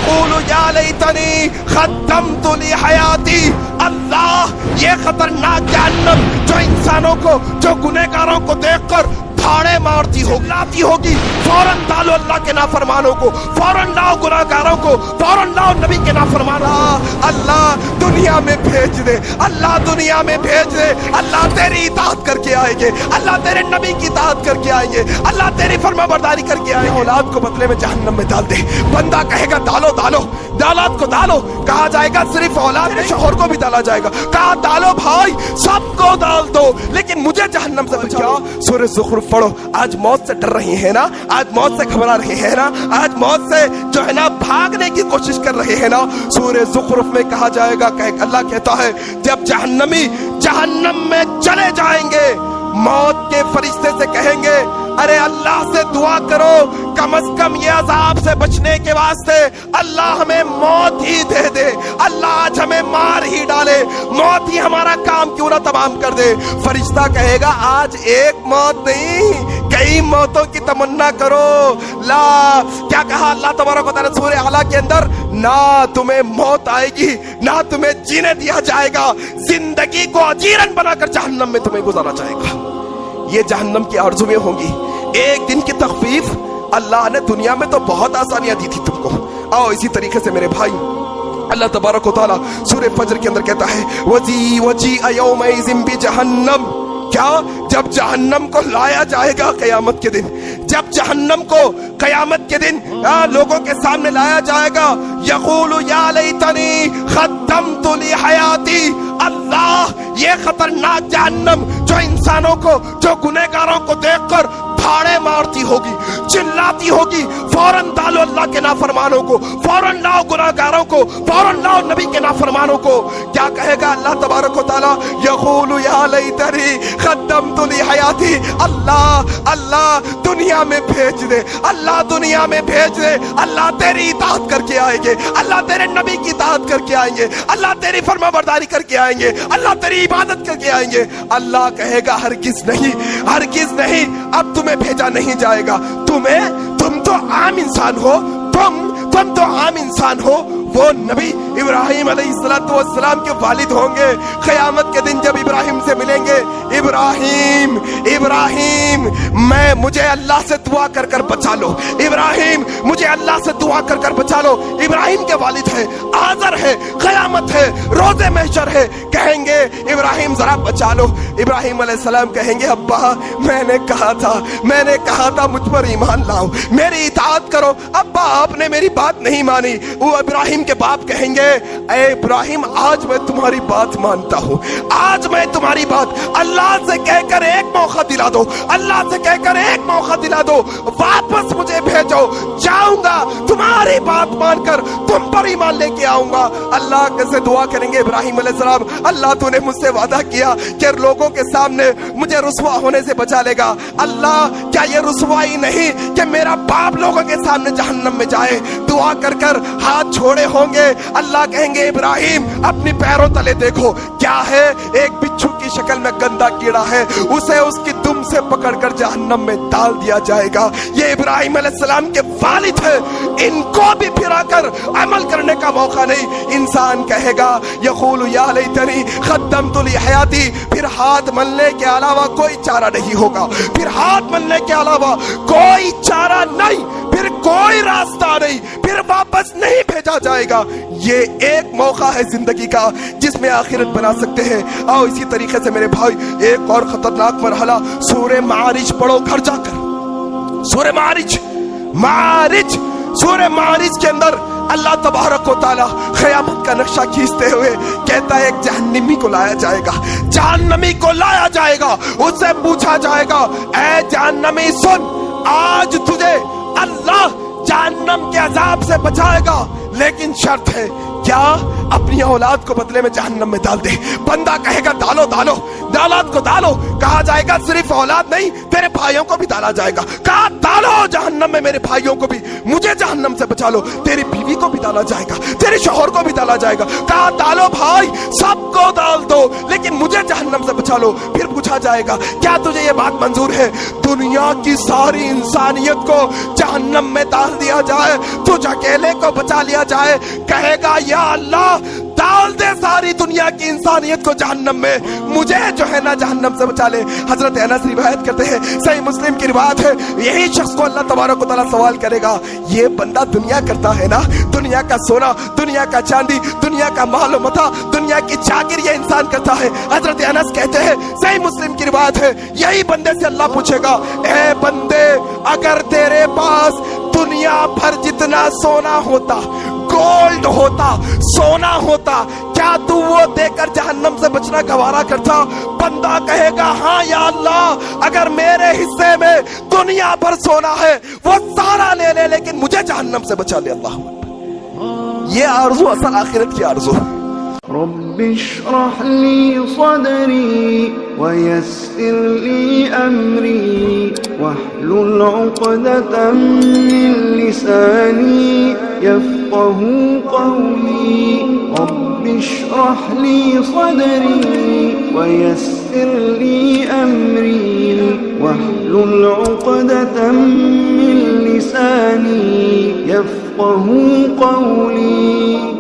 یقول یا لیتنی قدمت لی حیاتی. اللہ یہ خطرناک جہنم جو انسانوں کو، جو گنہگاروں کو دیکھ کر پھاڑے مارتی ہوگی، لاتی ہوگی، فوراً ڈالو اللہ کے نافرمانوں کو، فوراً لاؤ گناہگاروں کو، فوراً لاؤ نبی کے نافرمانوں. اللہ دنیا میں بھیج دے، اللہ دنیا میں بھیج دے. اللہ تیری اطاعت کر کے آئیں گے، اللہ تیرے نبی کی اطاعت کر کے آئیں گے، اللہ تیری فرما برداری کر کے آئیں گے. اولاد کو بدلے میں جہنم میں ڈال دے. بندہ کہے گا ڈالو ڈالو، اولاد کو ڈالو. کہا جائے گا صرف اولاد میں شوہر کو بھی ڈالا جائے گا. کہا ڈالو بھائی، سب کو ڈال دو، لیکن مجھے جہنم سے بچاؤ. سورہ زخرف پڑھو. آج موت سے ڈر رہی ہے نا، آج موت سے گھبرا رہی ہے نا، آج موت سے جو ہے نا بھاگنے کی کوشش کر رہے ہیں نا. سورہ زخرف میں کہا جائے گا کہ اللہ کہتا ہے جب جہنمی جہنم میں چلے جائیں گے، موت کے فرشتے سے کہیں گے ارے اللہ سے دعا کرو کم از کم یہ عذاب سے بچنے کے واسطے اللہ ہمیں موت ہی دے دے، اللہ آج ہمیں مار ہی ڈالے، موت ہی ہمارا کام کیوں نہ تمام کر دے. فرشتہ کہے گا آج ایک موت نہیں، کئی موتوں کی تمنا کرو. لا کیا کہا اللہ تبارک و تعالی سورہ اعلیٰ کے اندر؟ نہ تمہیں موت آئے گی، نہ تمہیں جینے دیا جائے گا، زندگی کو اجیرن بنا کر جہنم میں تمہیں گزارا جائے گا. یہ جہنم کی آرزویں ہوں گی. ایک دن کی تخفیف اللہ نے دنیا میں تو بہت آسانیاں دی تھی تم کو. آؤ اسی طریقے سے میرے بھائی اللہ تبارک و تعالی سورہ فجر کے اندر کہتا ہے وَجِيءَ يَوْمَئِذٍ بِجَهَنَّمَ. کیا؟ جب جہنم کو لایا جائے گا قیامت کے دن، جب جہنم کو قیامت کے دن لوگوں کے سامنے لایا جائے گا، یقول یا لیتنی قدمت لی حیاتی. اللہ یہ خطرناک جہنم جو انسانوں کو، جو گنہگاروں کو دیکھ کر پھاڑے مارتی ہوگی، چلاتی ہوگی، فوراً ڈالو اللہ کے نافرمانوں کو، فوراً لاؤ گناہگاروں کو، فوراً لاؤ نبی کے نافرمانوں کو. کیا کہے گا اللہ تبارک و تعالی؟ یقول یا لیتنی قدمت لی حیاتی. اللہ دنیا میں بھیج دے، اللہ دنیا میں بھیج دے. اللہ تیری اطاعت کر کے آئیں گے، اللہ تیرے نبی کی اطاعت کر کے آئیں گے، اللہ تیری فرما برداری کر کے آئیں گے، اللہ تیری عبادت کر کے آئیں گے. اللہ کہے گا ہرگز نہیں، ہرگز نہیں، اب تمہیں بھیجا نہیں جائے گا. تم تو عام انسان ہو، تم تو عام انسان ہو. وہ نبی ابراہیم علیہ السلام کے والد ہوں گے. قیامت کے دن جب ابراہیم سے ملیں گے، ابراہیم مجھے اللہ سے دعا کر کر بچا لو، ابراہیم مجھے اللہ سے دعا کر کر بچا لو. ابراہیم کے والد ہے، آذر ہے، قیامت ہے، روز محشر ہے. کہیں گے ابراہیم ذرا بچا لو. ابراہیم علیہ السلام کہیں گے ابا میں نے کہا تھا مجھ پر ایمان لاؤ، میری اطاعت کرو. ابا آپ نے میری بات نہیں مانی. وہ ابراہیم کے باپ کہیں گے اے ابراہیم آج میں تمہاری بات مانتا ہوں، آج میں تمہاری بات اللہ سے کہہ کر ایک موقع دلا دو، اللہ سے کہہ کر ایک موقع دلا دو، واپس مجھے بھیجو، جاؤں گا تمہاری بات مان کر تم پر ایمان لے کے آؤں گا. اللہ کیسے دعا کریں گے ابراہیم علیہ السلام؟ اللہ تو نے مجھ سے وعدہ کیا کہ لوگوں کے سامنے مجھے رسوا ہونے سے بچا لے گا. اللہ کیا یہ رسوائی نہیں کہ میرا باپ لوگوں کے سامنے جہنم میں جائے؟ دعا کر کر ہاتھ چھوڑے ہوں گے. اللہ کہیں گے ابراہیم اپنی پیروں تلے دیکھو، کیا ہے؟ ایک بچھو کی شکل میں گندا کیڑا ہے، اسے اس کی دم سے پکڑ کر جہنم میں ڈال دیا جائے گا. یہ ابراہیم علیہ السلام کے والد ہے، ان کو بھی پھرا کر عمل کرنے کا موقع نہیں. انسان کہے گا یقول یا لیتنی قدمت لی حیاتی. پھر ہاتھ ملنے کے علاوہ کوئی چارہ نہیں ہوگا، پھر ہاتھ ملنے کے علاوہ کوئی چارہ نہیں، پھر کوئی راستہ نہیں، پھر واپس نہیں بھیجا جائے گا. یہ ایک موقع ہے زندگی کا جس میں آخرت بنا سکتے ہیں. آؤ اسی طریقے سے میرے بھائی ایک اور خطرناک مرحلہ سورہ معارج پڑھو گھر جا کر. سورہ معارج کے اندر اللہ تبارک و تعالی قیامت کا نقشہ کھینچتے ہوئے کہتا ہے ایک جہنمی کو لایا جائے گا، جہنمی کو لایا جائے گا. اس سے پوچھا جائے گا اے جہنمی سن، آج تجھے اللہ جہنم کے عذاب سے بچائے گا، لیکن شرط ہے. کیا اپنی اولاد کو بدلے میں جہنم میں ڈال دے؟ بندہ کہے گا ڈالو ڈالو، اولاد کو ڈالو، کہا جائے گا صرف اولاد نہیں تیرے بھائیوں کو بھی ڈالا جائے گا، کہا ڈالو جہنم میں میرے بھائیوں کو بھی، مجھے جہنم سے بچا لو، تیری بیوی کو بھی ڈالا جائے گا، تیرے شوہر کو بھی ڈالا جائے گا، کہا ڈالو بھائی سب کو ڈال دو لیکن مجھے جہنم سے بچا لو۔ پھر پوچھا جائے گا کیا تجھے یہ بات منظور ہے دنیا کی ساری انسانیت کو جہنم میں ڈال دیا جائے، تجھ اکیلے کو بچا لیا جائے؟ کہے گا یا اللہ ڈال دے ساری دنیا کی انسانیت کو جہنم میں، مجھے جو ہے نا جہنم سے بچا لے۔ حضرت انس روایت کرتے ہیں، صحیح مسلم کی روایت ہے، یہی شخص کو اللہ تبارک و تعالیٰ سوال کرے گا، یہ بندہ دنیا کرتا ہے نا، دنیا کا سونا، دنیا کا چاندی، دنیا کا مال و متاع، دنیا کی چاکر یہ انسان کرتا ہے۔ حضرت انس کہتے ہیں، صحیح مسلم کی روایت ہے، یہی بندے سے اللہ پوچھے گا، اے بندے اگر تیرے پاس دنیا بھر جتنا سونا ہوتا، گولڈ ہوتا، سونا ہوتا، کیا تو وہ دے کر جہنم سے بچنا گوارا کرتا؟ بندہ کہے گا ہاں یا اللہ اگر میرے حصے میں دنیا بھر سونا ہے وہ سارا لے لے لیکن مجھے جہنم سے بچا لے۔ اللہ یہ آرزو اصل آخرت کی آرزو ہے۔ رب اشرح لي صدري ويسر لي أمري واحلل عقدة من لساني يفقه قولي رب اشرح لي صدري ويسر لي أمري واحلل عقدة من لساني يفقه قولي